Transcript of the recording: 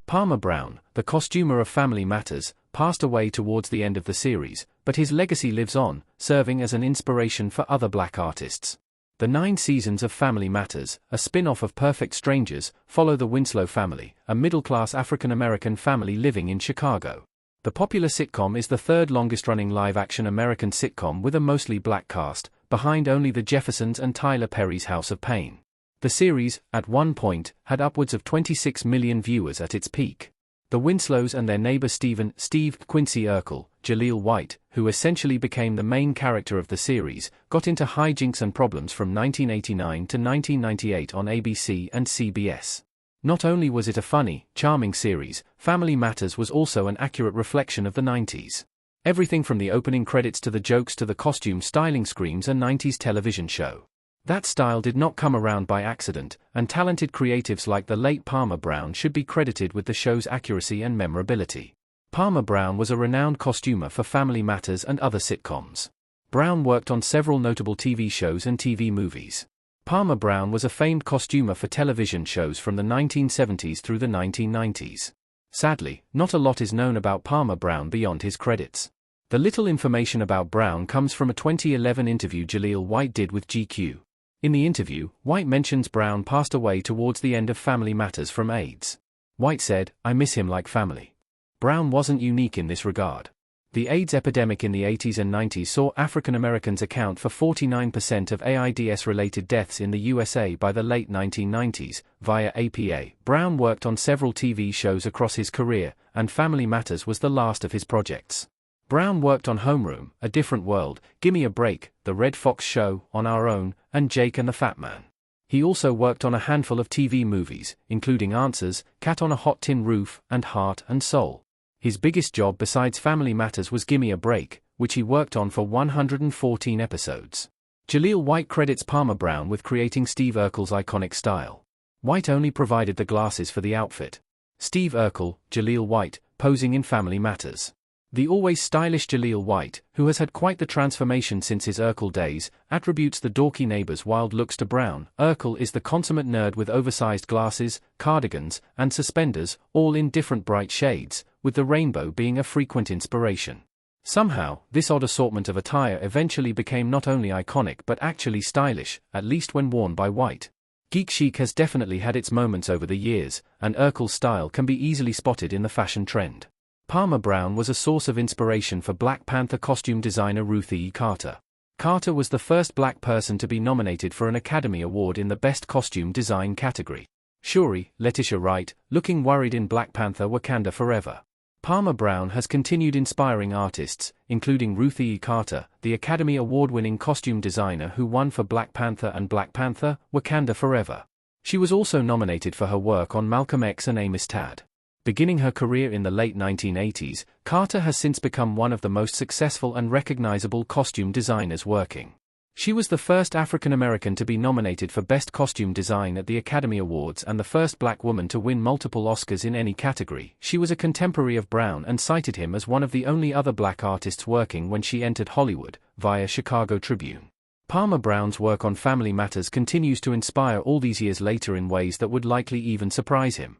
Palmer Brown, the costumer of Family Matters, passed away towards the end of the series, but his legacy lives on, serving as an inspiration for other black artists. The 9 seasons of Family Matters, a spin-off of Perfect Strangers, follow the Winslow family, a middle-class African-American family living in Chicago. The popular sitcom is the third longest-running live-action American sitcom with a mostly black cast, behind only The Jeffersons and Tyler Perry's House of Pain. The series, at one point, had upwards of 26 million viewers at its peak. The Winslows and their neighbor Steve Quincy Urkel, Jaleel White, who essentially became the main character of the series, got into hijinks and problems from 1989 to 1998 on ABC and CBS. Not only was it a funny, charming series, Family Matters was also an accurate reflection of the 90s. Everything from the opening credits to the jokes to the costume styling screams a 90s television show. That style did not come around by accident, and talented creatives like the late Palmer Brown should be credited with the show's accuracy and memorability. Palmer Brown was a renowned costumer for Family Matters and other sitcoms. Brown worked on several notable TV shows and TV movies. Palmer Brown was a famed costumer for television shows from the 1970s through the 1990s. Sadly, not a lot is known about Palmer Brown beyond his credits. The little information about Brown comes from a 2011 interview Jaleel White did with GQ. In the interview, White mentions Brown passed away towards the end of Family Matters from AIDS. White said, "I miss him like family." Brown wasn't unique in this regard. The AIDS epidemic in the 80s and 90s saw African Americans account for 49% of AIDS-related deaths in the USA by the late 1990s, via APA. Brown worked on several TV shows across his career, and Family Matters was the last of his projects. Brown worked on Homeroom, A Different World, Gimme a Break, The Red Fox Show, On Our Own, and Jake and the Fat Man. He also worked on a handful of TV movies, including Answers, Cat on a Hot Tin Roof, and Heart and Soul. His biggest job besides Family Matters was Gimme a Break, which he worked on for 114 episodes. Jaleel White credits Palmer Brown with creating Steve Urkel's iconic style. White only provided the glasses for the outfit. Steve Urkel, Jaleel White, posing in Family Matters. The always stylish Jaleel White, who has had quite the transformation since his Urkel days, attributes the dorky neighbor's wild looks to Brown. Urkel is the consummate nerd with oversized glasses, cardigans, and suspenders, all in different bright shades, with the rainbow being a frequent inspiration. Somehow, this odd assortment of attire eventually became not only iconic but actually stylish, at least when worn by White. Geek chic has definitely had its moments over the years, and Urkel's style can be easily spotted in the fashion trend. Palmer Brown was a source of inspiration for Black Panther costume designer Ruthie E. Carter. Carter was the first black person to be nominated for an Academy Award in the Best Costume Design category. Shuri, Letitia Wright, looking worried in Black Panther Wakanda Forever. Palmer Brown has continued inspiring artists, including Ruthie E. Carter, the Academy Award-winning costume designer who won for Black Panther and Black Panther, Wakanda Forever. She was also nominated for her work on Malcolm X and Amistad. Beginning her career in the late 1980s, Carter has since become one of the most successful and recognizable costume designers working. She was the first African American to be nominated for Best Costume Design at the Academy Awards and the first black woman to win multiple Oscars in any category. She was a contemporary of Brown and cited him as one of the only other black artists working when she entered Hollywood, via Chicago Tribune. Palmer Brown's work on Family Matters continues to inspire all these years later in ways that would likely even surprise him.